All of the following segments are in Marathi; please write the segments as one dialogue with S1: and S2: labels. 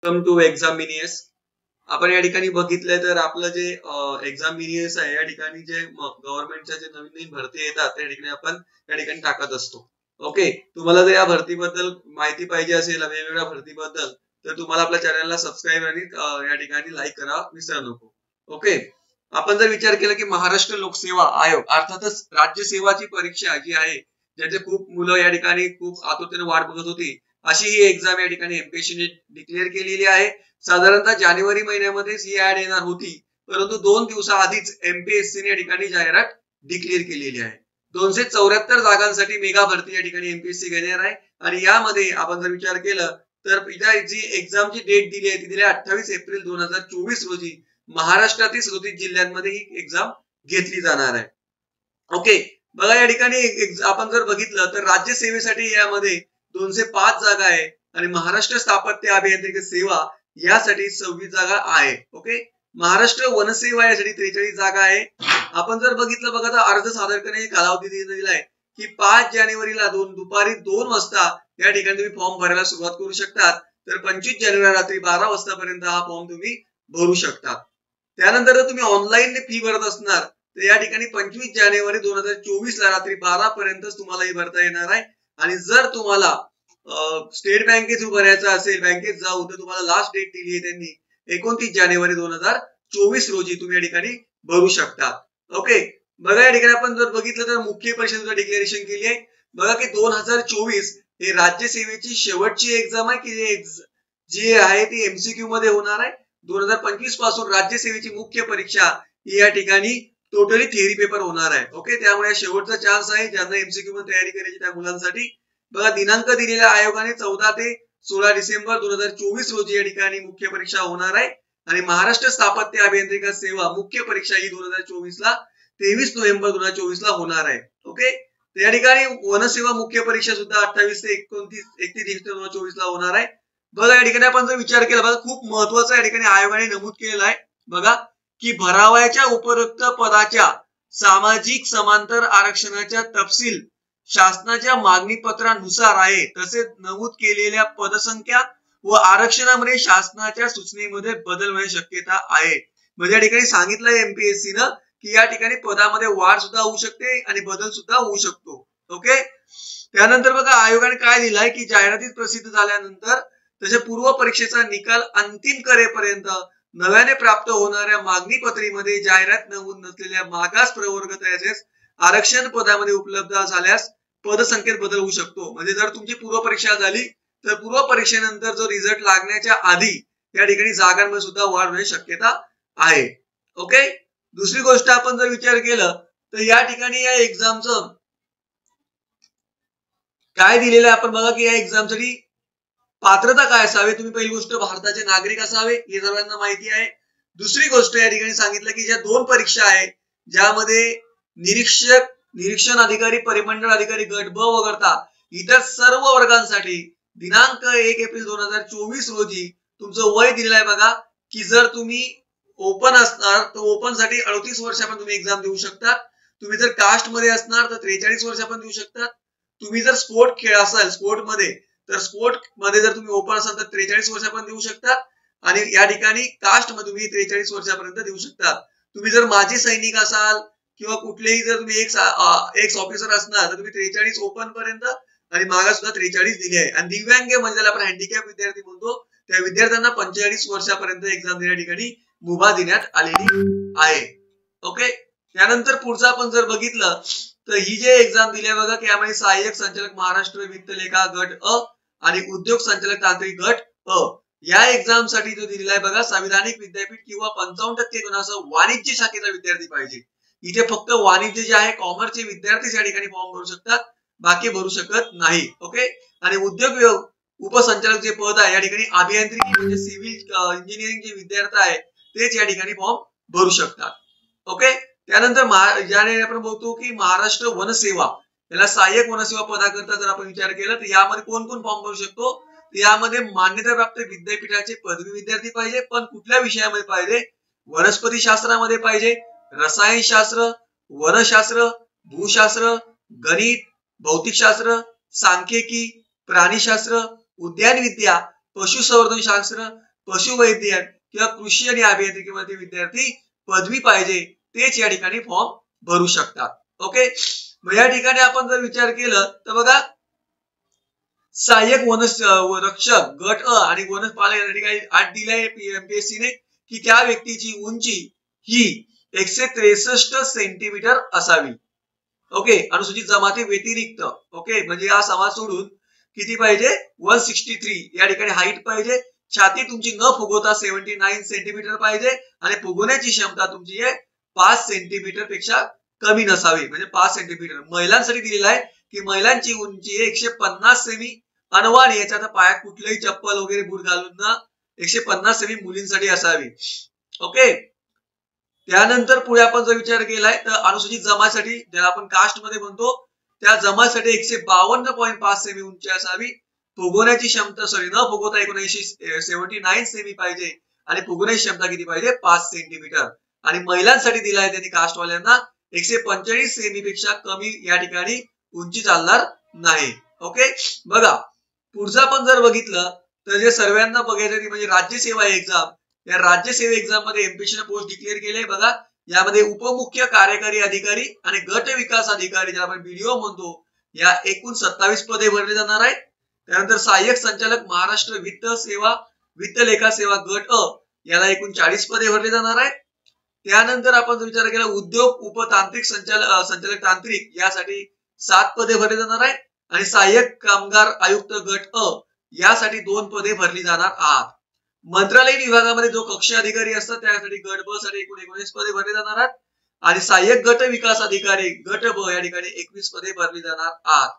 S1: Welcome to exam मिनियस. आपण या ठिकाणी बघितलं तर आपलं जे एक्झाम मिनियस आहे या ठिकाणी जे गव्हर्नमेंटच्या जे नवीन नवीन भरती येतात त्या ठिकाणी आपण या ठिकाणी टाकत असतो. ओके, तुम्हाला जर या भरतीबद्दल माहिती पाहिजे असेल वेगवेगळ्या भरतीबद्दल तर तुम्हाला आपल्या चॅनलला सबस्क्राईब आणि या ठिकाणी लाईक करा विसरू नको. ओके, आपण जर विचार केला की महाराष्ट्र लोकसेवा आयोग अर्थातच राज्यसेवाची परीक्षा जी आहे ज्याचे खूप मुलं या ठिकाणी खूप आतुरतेने वाट बघत होती अशी ही एक्झाम या ठिकाणी एमपीएससीने डिक्लेअर केलेली आहे. साधारणतः जानेवारी महिन्यामध्येच ही ऍड येणार होती, परंतु 2 दिवसाआधीच एमपीएससीने या ठिकाणी जाहिरात डिक्लेअर केलेली आहे. 274 जागांसाठी मेगा भरती या ठिकाणी एमपीएससी घेणार आहे आणि यामध्ये आपण जर विचार केला तर जी एक्झामची डेट दिली आहे ती दिली 28 एप्रिल 2024 रोजी महाराष्ट्रातील 37 जिल्ह्यांमध्ये ही एक्झाम घेतली जाणार आहे. ओके, बघा या ठिकाणी आपण जर बघितलं तर राज्यसेवेसाठी यामध्ये 205 जागा आहे आणि महाराष्ट्र स्थापत्य अभियांत्रिकी सेवा यासाठी 26 जागा आहे. ओके, महाराष्ट्र वनसेवा यासाठी 43 जागा आहे. आपण जर बघितलं बघा तर अर्ज सादर करण्याची कालावधी दिलेला आहे की 5 जानेवारीला दुपारी 2 वाजता या ठिकाणी तुम्ही फॉर्म भरायला सुरुवात करू शकतात. तर 25 जानेवारी रात्री 12 वाजतापर्यंत हा फॉर्म तुम्ही भरू शकता. त्यानंतर तुम्ही ऑनलाईन फी भरत असणार तर या ठिकाणी 25 जानेवारी 2024 ला रात्री 12 पर्यंत तुम्हाला ही भरता येणार आहे. आणि जर तुम्हाला स्टेट बँकेत भरायचं असेल बँकेत जाऊ तर तुम्हाला लास्ट डेट दिली आहे त्यांनी 29 जानेवारी 2024 रोजी तुम्ही या ठिकाणी भरू शकता. ओके, बघा या ठिकाणी आपण जर बघितलं तर मुख्य परीक्षेचं डिक्लेरेशन केली आहे. बघा की 2024 हे राज्यसेवेची शेवटची एक्झाम आहे की जी आहे ती एमसीक्यू मध्ये होणार आहे. 2025 पासून राज्यसेवेची मुख्य परीक्षा ही या ठिकाणी टोटली थिअरी पेपर होणार आहे. ओके, त्यामुळे शेवटचा चान्स आहे ज्यांना एमसीक्यू मध्ये तयारी करायची त्या मुलांसाठी. बघा दिनांक दिलेल्या आयोगाने 14 ते 16 डिसेंबर 2024 रोजी या ठिकाणी मुख्य परीक्षा होणार आहे आणि महाराष्ट्र स्थापत्य अभियांत्रिकी सेवा मुख्य परीक्षा ही 2024 ला 23 नोव्हेंबर 2024 ला होणार आहे. ओके, या ठिकाणी वनसेवा मुख्य परीक्षा सुद्धा 28 ते 31 डिसेंबर 2024 ला होणार आहे. बघा या ठिकाणी आपण जर विचार केला बघा खूप महत्वाचा या ठिकाणी आयोगाने नमूद केलेला आहे बघा की भरावयाच्या उपरोक्त पदाच्या सामाजिक समांतर आरक्षणाच्या तपशील शासनाच्या मागणी पत्रानुसार आहे. तसेच नमूद केलेल्या पदसंख्या व आरक्षणामध्ये शासनाच्या सूचनेमध्ये बदल होण्याची शक्यता आहे. म्हणजे या ठिकाणी सांगितलंय एमपीएससी न की या ठिकाणी पदामध्ये वाढ सुद्धा होऊ शकते आणि बदल सुद्धा होऊ शकतो. ओके, त्यानंतर बघा आयोगाने काय दिलाय की जाहिरातीत प्रसिद्ध झाल्यानंतर त्याच्या पूर्व परीक्षेचा निकाल अंतिम करेपर्यंत नव्याने प्राप्त होणाऱ्या मागणी पत्रीमध्ये जाहिरात नमूद नसलेल्या मागास प्रवर्ग तसेच आरक्षण पदामध्ये उपलब्ध झाल्यास पदसंख्येत बदल होऊ शकतो. म्हणजे जर तुमची पूर्व परीक्षा झाली तर पूर्व परीक्षेनंतर जो रिझल्ट लागण्याच्या आधी या ठिकाणी जागांमध्ये सुद्धा वाढ होण्याची शक्यता आहे. ओके, दुसरी गोष्ट आपण जर विचार केला तर या ठिकाणी या एक्झामचं काय दिलेलं आहे आपण बघा की या एक्झामसाठी पात्रता काय असावे. तुम्ही पहिली गोष्ट भारताचे नागरिक असावे हे सर्वांना माहिती आहे. दुसरी गोष्ट या ठिकाणी सांगितलं की ज्या 2 परीक्षा आहेत ज्यामध्ये निरीक्षण अधिकारी परिमंडळ अधिकारी गट ब वगळता इतर सर्व वर्गांसाठी दिनांक 1 एप्रिल 2024 रोजी तुमचं वय दिलेलं आहे बघा की जर तुम्ही ओपन असणार तर ओपन साठी 38 वर्षापर्यंत तुम्ही एक्झाम देऊ शकता. तुम्ही जर कास्ट मध्ये असणार तर 43 वर्षापर्यंत देऊ शकता. तुम्ही जर स्पोर्ट खेळ असाल स्पोर्ट मध्ये तर स्पोर्ट मध्ये जर तुम्ही ओपन असाल तर 43 वर्षापर्यंत देऊ शकता आणि या ठिकाणी कास्ट मध्ये तुम्ही 43 वर्षापर्यंत देऊ शकता. तुम्ही जर माजी सैनिक असाल किंवा कुठलेही जर तुम्ही एक्स ऑफिसर असणार तर तुम्ही 43 ओपन पर्यंत आणि मागा सुद्धा 43 दिली आहे. आणि दिव्यांग म्हणजे ज्याला आपण हँडिकॅप विद्यार्थी म्हणतो त्या विद्यार्थ्यांना 45 वर्षापर्यंत एक्झाम देण्या ठिकाणी मुभा देण्यात आलेली आहे. ओके, त्यानंतर पुढचं आपण जर बघितलं तर ही जे एक्झाम दिली आहे बघा की यामध्ये सहाय्यक संचालक महाराष्ट्र वित्त लेखा गट अ आणि उद्योग संचालक तांत्रिक गट अ या एक्झाम साठी जो दिलेला आहे बघा संविधानिक विद्यापीठ किंवा 55% गुणांसह वाणिज्य शाखेचा विद्यार्थी पाहिजे. इथे फक्त वाणिज्य जे आहे कॉमर्सचे विद्यार्थी या ठिकाणी फॉर्म भरू शकतात, बाकी भरू शकत नाही. ओके, आणि उद्योग उपसंचालक जे पद आहे या ठिकाणी अभियांत्रिकी म्हणजे सिव्हिल इंजिनिअरिंग जे विद्यार्थी आहे तेच या ठिकाणी फॉर्म भरू शकतात. ओके, त्यानंतर ज्याने आपण बोलतो की महाराष्ट्र वनसेवा याला सहाय्यक वनसेवा पदाकरता जर आपण विचार केला तर यामध्ये कोण कोण फॉर्म भरू शकतो. यामध्ये मान्यताप्राप्त विद्यापीठाचे पदवी विद्यार्थी पाहिजे, पण कुठल्या विषयामध्ये पाहिजे, वनस्पती शास्त्रामध्ये पाहिजे, रसायनशास्त्र, वनशास्त्र, भूशास्त्र, गणित, भौतिकशास्त्र, सांख्यिकी, प्राणीशास्त्र, उद्यानविद्या, पशुसंवर्धन शास्त्र, पशुवैद्यक किंवा कृषी आणि अभियांत्रिकीमध्ये विद्यार्थी पदवी पाहिजे तेच या ठिकाणी फॉर्म भरू शकतात. ओके, मग या ठिकाणी आपण जर विचार केला तर बघा सहाय्यक रक्षक गट अ आणि वनपालक या ठिकाणी अट दिलाय एमपीएससी ने की त्या व्यक्तीची उंची ही 163 सेंटीमीटर असावी. ओके, अनुसूचित जमाती व्यतिरिक्त. ओके, म्हणजे हा समाज सोडून किती पाहिजे 163 या ठिकाणी हाईट पाहिजे. छाती तुमची न फुगवता 79 सेंटीमीटर पाहिजे आणि फुगवण्याची क्षमता तुमची 5 सेंटीमीटर पेक्षा कमी नसावी, म्हणजे 5 सेंटीमीटर. महिलांसाठी दिलेला आहे की महिलांची उंची 150 सेमी अनवाणी याच्यात पायात कुठलंही चप्पल वगैरे बूट घालून ना 150 सेमी मुलींसाठी असावी. ओके, त्यानंतर पुढे आपण जर विचार केलाय तर अनुसूचित जमातीसाठी ज्याला आपण कास्ट मध्ये म्हणतो त्या जमातीसाठी 152.5 सेमी उंची असावी. फुगवण्याची क्षमता न फुगवता 79 सेमी पाहिजे आणि फुगवण्याची क्षमता किती पाहिजे 5 सेंटीमीटर. आणि महिलांसाठी दिलाय त्यांनी कास्टवाल्यांना 145 सेमी पेक्षा कमी या ठिकाणी उंची चालणार नाही. ओके, बघा पुढचा पण जर बघितलं तर जे सर्वांना बघायचं म्हणजे राज्यसेवा एक्झाम. या राज्यसेवा एक्झाम मध्ये एमपीएससी पोस्ट डिक्लेअर केले. बघा यामध्ये उपमुख्य कार्यकारी अधिकारी आणि गट विकास अधिकारी ज्याला आपण बीडीओ म्हणतो या एकूण 27 पदे भरली जाणार आहेत. त्यानंतर सहाय्यक संचालक महाराष्ट्र वित्त लेखा सेवा गट अ याला एकूण 40 पदे भरली जाणार आहेत. त्यानंतर आपण विचार केला उद्योग उपतांत्रिक संचालक तांत्रिक यासाठी 7 पदे भरली जाणार आहेत आणि सहाय्यक कामगार आयुक्त गट अ यासाठी 2 पदे भरली जाणार आहेत. मंत्रालयीन विभागामध्ये जो कक्ष अधिकारी असतात त्यासाठी गट ब साठी एकूण 19 पदे भरली जाणार आहेत आणि सहाय्यक गट विकास अधिकारी गट ब या ठिकाणी 21 पदे भरली जाणार आहेत.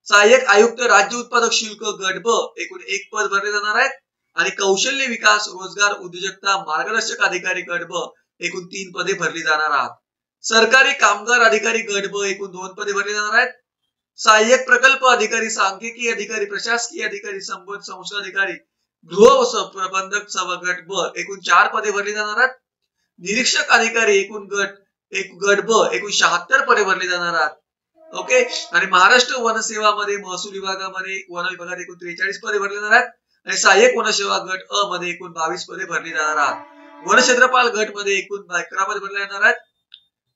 S1: सहाय्यक आयुक्त राज्य उत्पादक शुल्क गट ब एकूण 1 पद भरले जाणार आहेत आणि कौशल्य विकास रोजगार उद्योजकता मार्गदर्शक अधिकारी गट ब एकूण 3 पदे भरली जाणार आहेत. सरकारी कामगार अधिकारी गट ब एकूण 2 पदे भरली जाणार आहेत. सहाय्यक प्रकल्प अधिकारी सांख्यिकी अधिकारी प्रशासकीय अधिकारी संशोधन अधिकारी गृह प्रबंधक सभा गट ब एकूण 4 पदे भरली जाणार आहेत. निरीक्षक अधिकारी एकूण गट ब एकूण 76 पदे भरली जाणार आहेत. ओके, आणि महाराष्ट्र वनसेवा मध्ये महसूल विभागामध्ये वन विभागात एकूण 43 पदे भरली जाणार आहेत आणि सहाय्यक वनसेवा गट अ मध्ये एकूण 22 पदे भरली जाणार आहेत. वनक्षेत्रपाल गट मध्ये एकूण 11 पदे भरली जाणार आहेत.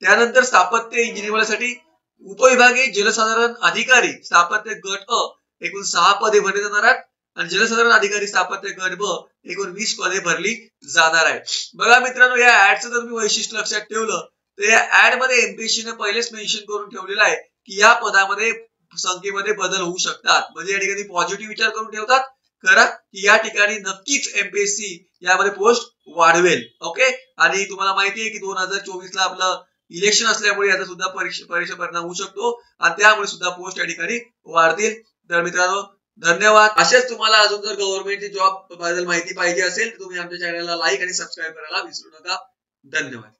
S1: त्यानंतर स्थापत्य इंजिनिअरिंगसाठी उपविभागीय जलसंधारण अधिकारी स्थापत्य गट अ एकूण 6 पदे भरली जाणार आहेत आणि जलसंधारण अधिकारी स्थापत्य गट ब एकूण 20 पदे भरली जाणार आहेत. बघा मित्रांनो, या ऍडचं जर मी वैशिष्ट्य लक्षात ठेवलं तर या ऍड मध्ये एमपीएससी ने पहिलेच मेन्शन करून ठेवलेलं आहे की या पदामध्ये संख्येमध्ये बदल होऊ शकतात. म्हणजे या ठिकाणी पॉझिटिव्ह विचार करून ठेवतात खरं की या ठिकाणी नक्कीच एमपीएससी यामध्ये पोस्ट वाढवेल. ओके, आणि तुम्हाला माहिती आहे की 2024 ला आपलं इलेक्शन असल्यामुळे याचा सुद्धा परीक्षा परिणाम होऊ शकतो आणि त्यामुळे सुद्धा पोस्ट या ठिकाणी वाढतील. तर मित्रांनो धन्यवाद. अशाच तुम्हाला अजून जर गव्हर्नमेंटची जॉब बद्दल माहिती पाहिजे असेल तर तुम्ही आमच्या चॅनलला लाईक आणि सबस्क्राईब करायला विसरू नका. धन्यवाद.